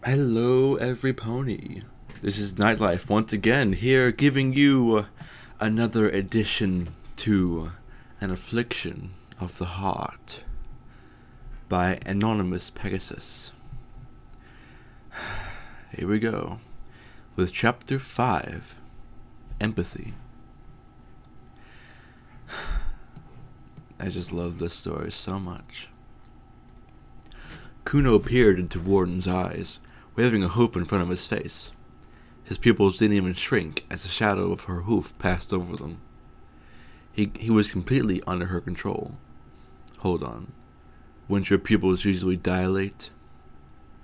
Hello, every pony. This is Nightlife once again here, giving you another addition to An Affliction of the Heart by Anonymous Pegasus. Here we go with Chapter 5, Empathy. I just love this story so much. Kuno peered into Warden's eyes, waving a hoof in front of his face. His pupils didn't even shrink as the shadow of her hoof passed over them. He was completely under her control. Hold on. Wouldn't your pupils usually dilate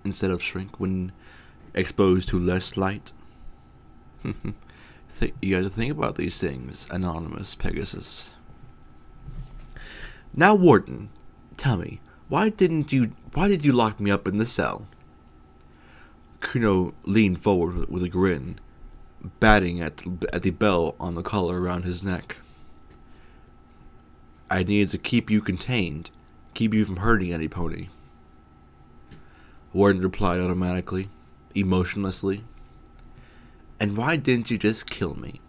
instead of shrink when exposed to less light? You gotta think about these things, Anonymous Pegasus. Now, Warden, tell me, why did you lock me up in the cell? Kuno leaned forward with a grin, batting at the bell on the collar around his neck. I needed to keep you contained, keep you from hurting any pony. Warden replied automatically, emotionlessly. And why didn't you just kill me?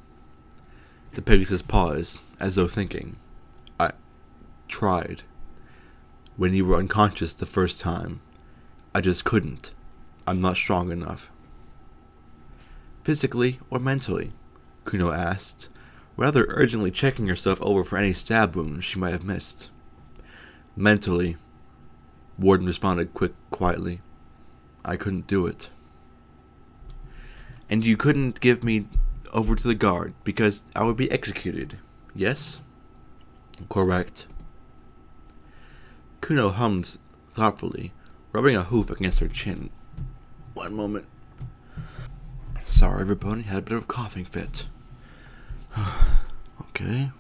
The Pegasus paused, as though thinking. I tried. When you were unconscious the first time, I just couldn't. I'm not strong enough. Physically or mentally? Kuno asked, rather urgently checking herself over for any stab wounds she might have missed. Mentally, Warden responded quietly. I couldn't do it. And you couldn't give me over to the guard because I would be executed, yes? Correct. Kuno hummed thoughtfully, rubbing a hoof against her chin. One moment. Sorry, everybody, had a bit of a coughing fit. Okay,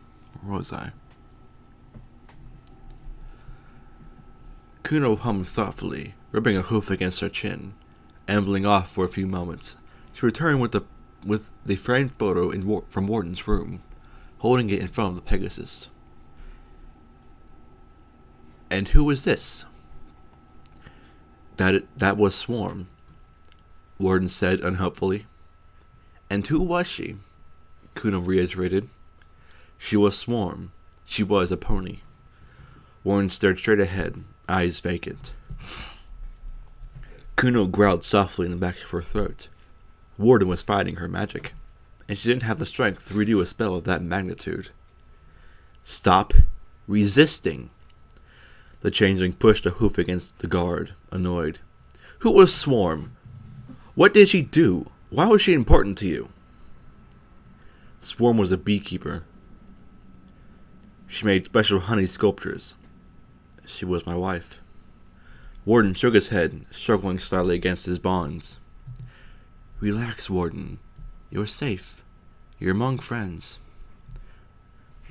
where was I? Kuno hummed thoughtfully, rubbing a hoof against her chin, ambling off for a few moments. She returned with the framed photo from Warden's room, holding it in front of the Pegasus. And who was this? That was Swarm, Warden said unhelpfully. And who was she? Kuno reiterated. She was Swarm. She was a pony. Warden stared straight ahead, eyes vacant. Kuno growled softly in the back of her throat. Warden was fighting her magic, and she didn't have the strength to redo a spell of that magnitude. Stop resisting! The changeling pushed a hoof against the guard, annoyed. Who was Swarm? What did she do? Why was she important to you? Swarm was a beekeeper. She made special honey sculptures. She was my wife. Warden shook his head, struggling slightly against his bonds. Relax, Warden. You're safe. You're among friends.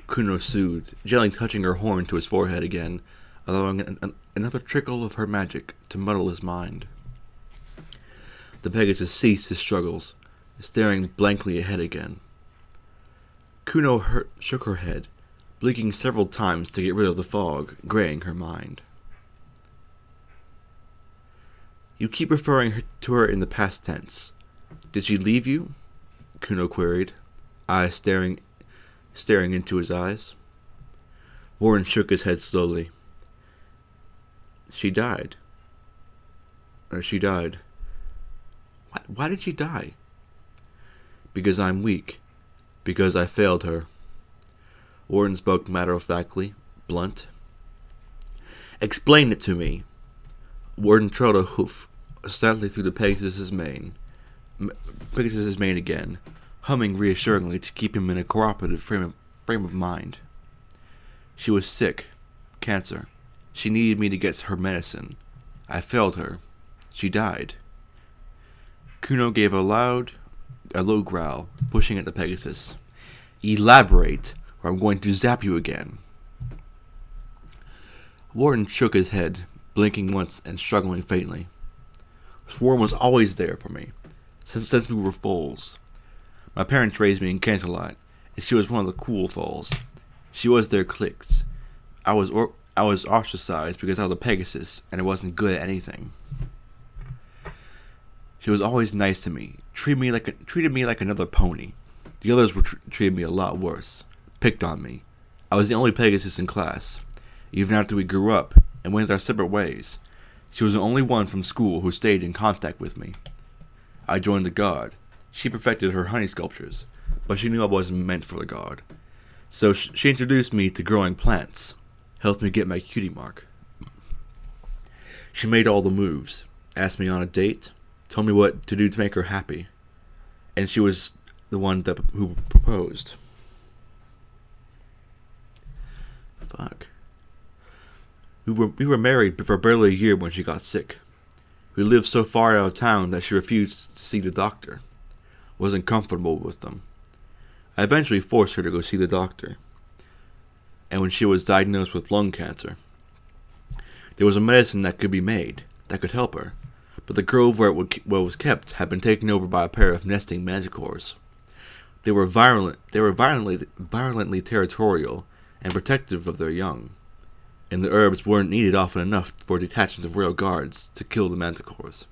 Kuno soothed, gently touching her horn to his forehead again, allowing another trickle of her magic to muddle his mind. The Pegasus ceased his struggles, staring blankly ahead again. Kuno shook her head, blinking several times to get rid of the fog, graying her mind. You keep referring to her in the past tense. Did she leave you? Kuno queried, eyes staring into his eyes. Warren shook his head slowly. She died. Why did she die? Because I'm weak. Because I failed her. Warren spoke matter-of-factly, blunt. Explain it to me. Warden trailed a hoof slightly through the Pegasus's mane again, humming reassuringly to keep him in a cooperative frame of mind. She was sick. Cancer. She needed me to get her medicine. I failed her. She died. Kuno gave a low growl, pushing at the Pegasus. Elaborate, or I'm going to zap you again. Warden shook his head, blinking once and struggling faintly. Swarm was always there for me, since we were foals. My parents raised me in Canterlot, and she was one of the cool foals. She was their cliques. I was I was ostracized because I was a Pegasus and I wasn't good at anything. She was always nice to me, treated me like another pony. The others treated me a lot worse, picked on me. I was the only Pegasus in class. Even after we grew up and went our separate ways, she was the only one from school who stayed in contact with me. I joined the guard. She perfected her honey sculptures, but she knew I wasn't meant for the guard. So she introduced me to growing plants, helped me get my cutie mark. She made all the moves, asked me on a date, told me what to do to make her happy, and she was the one who proposed. Fuck. We were married for barely a year when she got sick. We lived so far out of town that she refused to see the doctor. Wasn't comfortable with them. I eventually forced her to go see the doctor. And when she was diagnosed with lung cancer, there was a medicine that could be made that could help her, but the grove where it was kept had been taken over by a pair of nesting manticores. They were violently territorial and protective of their young, and the herbs weren't needed often enough for a detachment of royal guards to kill the manticores.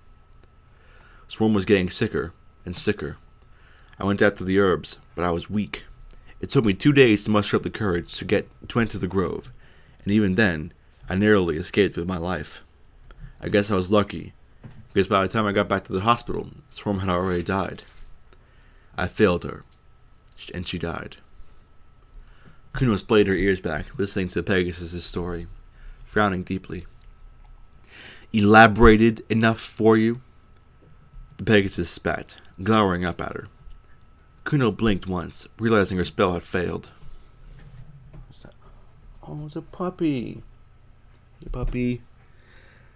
Swarm was getting sicker and sicker. I went after the herbs, but I was weak. It took me 2 days to muster up the courage to enter the grove, and even then, I narrowly escaped with my life. I guess I was lucky, because by the time I got back to the hospital, Swarm had already died. I failed her, and she died. Kuno splayed her ears back, listening to Pegasus' story, frowning deeply. Elaborated enough for you? The Pegasus spat, glowering up at her. Kuno blinked once, realizing her spell had failed. What's that? Oh, it's a puppy. Hey, puppy.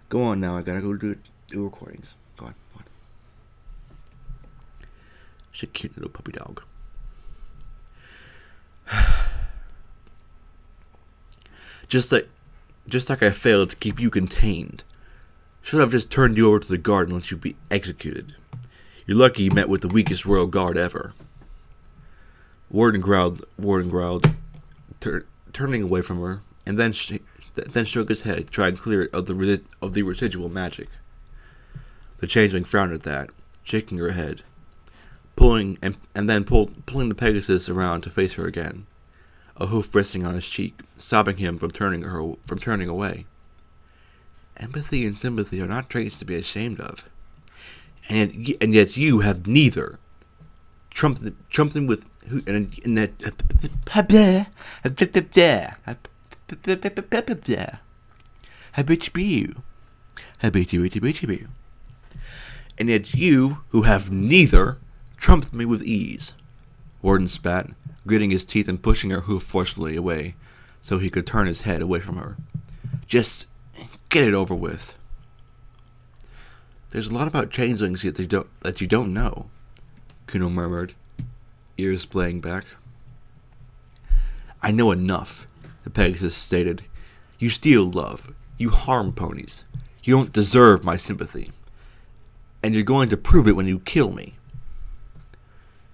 Go on now, I gotta go do recordings. Go on. She's a cute little puppy dog. Just like I failed to keep you contained. Should have just turned you over to the guard and let you be executed. You're lucky you met with the weakest royal guard ever. Warden growled, turning away from her, and then shook his head, trying to clear it of the residual magic. The changeling frowned at that, shaking her head, pulling the Pegasus around to face her again, a hoof resting on his cheek, stopping him from turning away. Empathy and sympathy are not traits to be ashamed of, and yet you have neither. Trumped them with in that and yet you who have neither trumped me with ease. Warden spat, gritting his teeth and pushing her hoof forcefully away so he could turn his head away from her. Just get it over with. There's a lot about changelings that you don't know, Kuno murmured, ears playing back. I know enough, the Pegasus stated. You steal love. You harm ponies. You don't deserve my sympathy. And you're going to prove it when you kill me.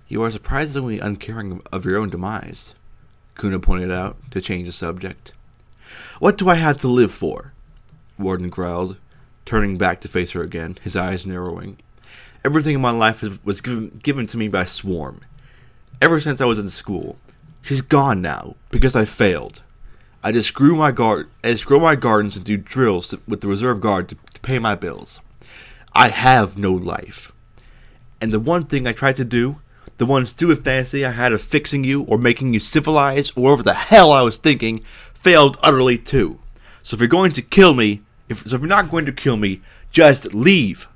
You are surprisingly uncaring of your own demise, Kuno pointed out, to change the subject. What do I have to live for? Warden growled, turning back to face her again, his eyes narrowing. Everything in my life was given to me by Swarm. Ever since I was in school. She's gone now, because I failed. I just grow my gardens and do drills with the reserve guard to pay my bills. I have no life. And the one thing I tried to do, the one stupid fantasy I had of fixing you or making you civilized or whatever the hell I was thinking, failed utterly too. So if you're going to kill me, if you're not going to kill me, just leave.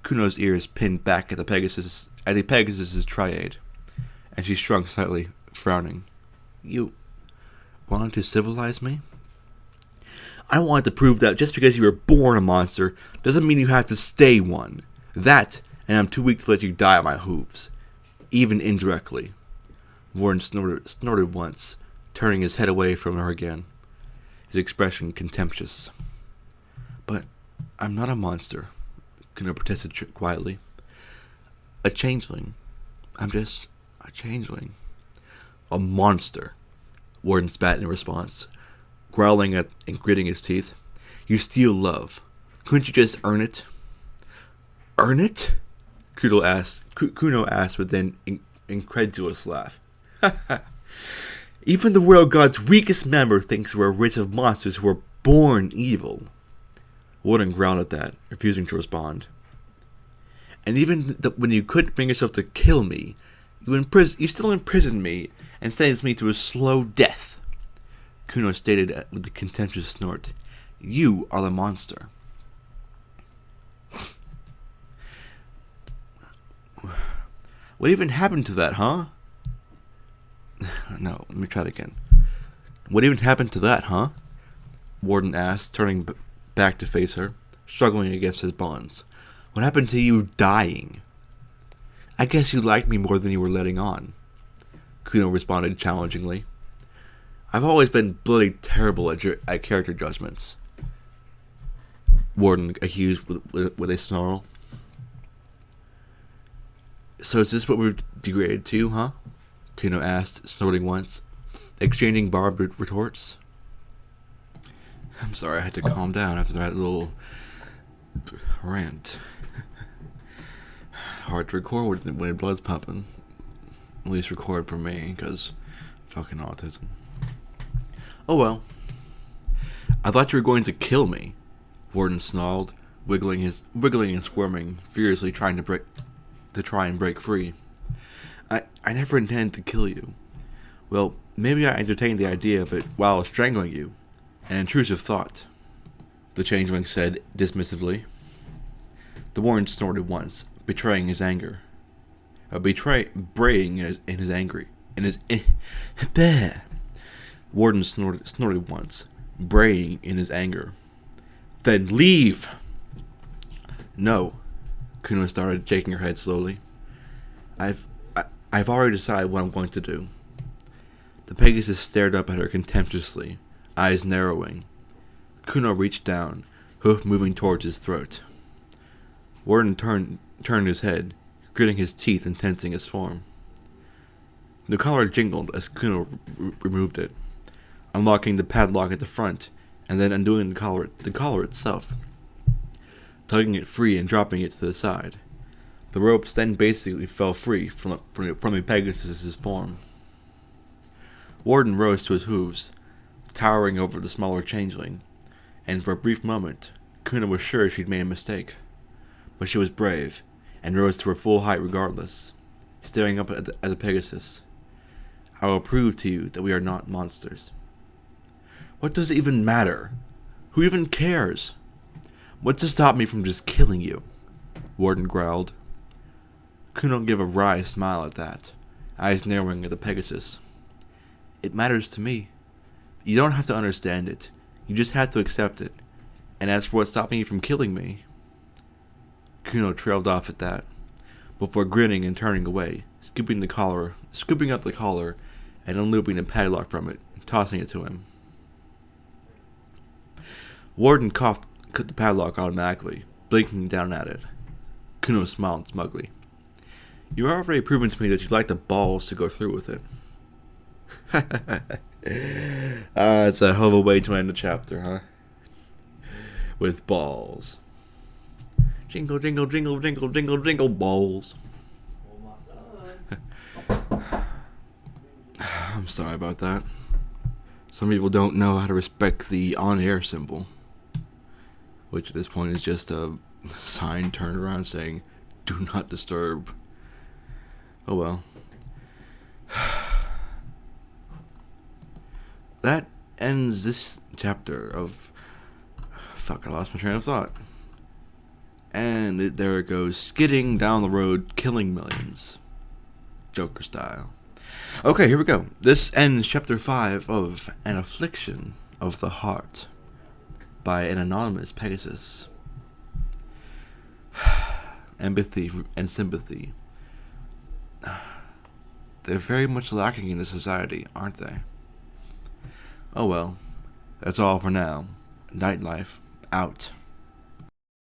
Kuno's ears pinned back at the Pegasus's triad, and she shrunk slightly, frowning. You wanted to civilize me? I wanted to prove that just because you were born a monster doesn't mean you have to stay one. That, and I'm too weak to let you die at my hooves, even indirectly. Warren snorted once, turning his head away from her again, his expression contemptuous. But I'm not a monster, Kuno protested quietly. A changeling. I'm just a changeling. A monster, Warden spat in response, growling at and gritting his teeth. You steal love. Couldn't you just earn it? earn it? Kuno asked with an incredulous laugh. Even the royal god's weakest member thinks we're a race of monsters who were born evil. Warden growled at that, refusing to respond. And even when you couldn't bring yourself to kill me, you still imprisoned me and sentenced me to a slow death. Kuno stated with a contemptuous snort. You are the monster. What even happened to that, huh? No, let me try it again. What even happened to that, huh? Warden asked, turning back to face her, struggling against his bonds. What happened to you dying? I guess you liked me more than you were letting on. Kuno responded challengingly. I've always been bloody terrible at character judgments. Warden accused with a snarl. So is this what we've degraded to, huh? Kuno asked, snorting once, exchanging barbed retorts. I'm sorry, I had to calm down after that little rant. Hard to record when your blood's pumping. At least record for me, because fucking autism. Oh well. I thought you were going to kill me, Warden snarled, wiggling and squirming, furiously trying to try and break free. I never intended to kill you. Well, maybe I entertained the idea of it while I was strangling you. An intrusive thought, the changeling said dismissively. The warden snorted once, betraying his anger. Braying in his angry. Warden snorted once, braying in his anger. Then leave! No, Kuno started, shaking her head slowly. I've already decided what I'm going to do. The Pegasus stared up at her contemptuously, eyes narrowing. Kuno reached down, hoof moving towards his throat. Warden turned his head, gritting his teeth and tensing his form. The collar jingled as Kuno removed it, unlocking the padlock at the front, and then undoing the collar itself, tugging it free and dropping it to the side. The ropes then basically fell free from the Pegasus's form. Warden rose to his hooves, towering over the smaller changeling, and for a brief moment, Kuno was sure she'd made a mistake. But she was brave, and rose to her full height regardless, staring up at the Pegasus. I will prove to you that we are not monsters. What does it even matter? Who even cares? What's to stop me from just killing you? Warden growled. Kuno gave a wry smile at that, eyes narrowing at the Pegasus. It matters to me. You don't have to understand it. You just have to accept it. And as for what's stopping you from killing me... Kuno trailed off at that, before grinning and turning away, scooping up the collar, and unlooping the padlock from it, tossing it to him. Warden cut the padlock automatically, blinking down at it. Kuno smiled smugly. You have already proven to me that you lack the balls to go through with it. It's a hell of a way to end the chapter, huh? With balls. Jingle, jingle, jingle, jingle, jingle, jingle, balls. I'm sorry about that. Some people don't know how to respect the on-air symbol, which at this point is just a sign turned around saying, "Do not disturb." Oh well. That ends this chapter of... Fuck, I lost my train of thought. And there it goes, skidding down the road, killing millions. Joker style. Okay, here we go. This ends chapter 5 of An Affliction of the Heart by an anonymous Pegasus. Empathy and sympathy. They're very much lacking in this society, aren't they? Oh well. That's all for now. Nightlife out.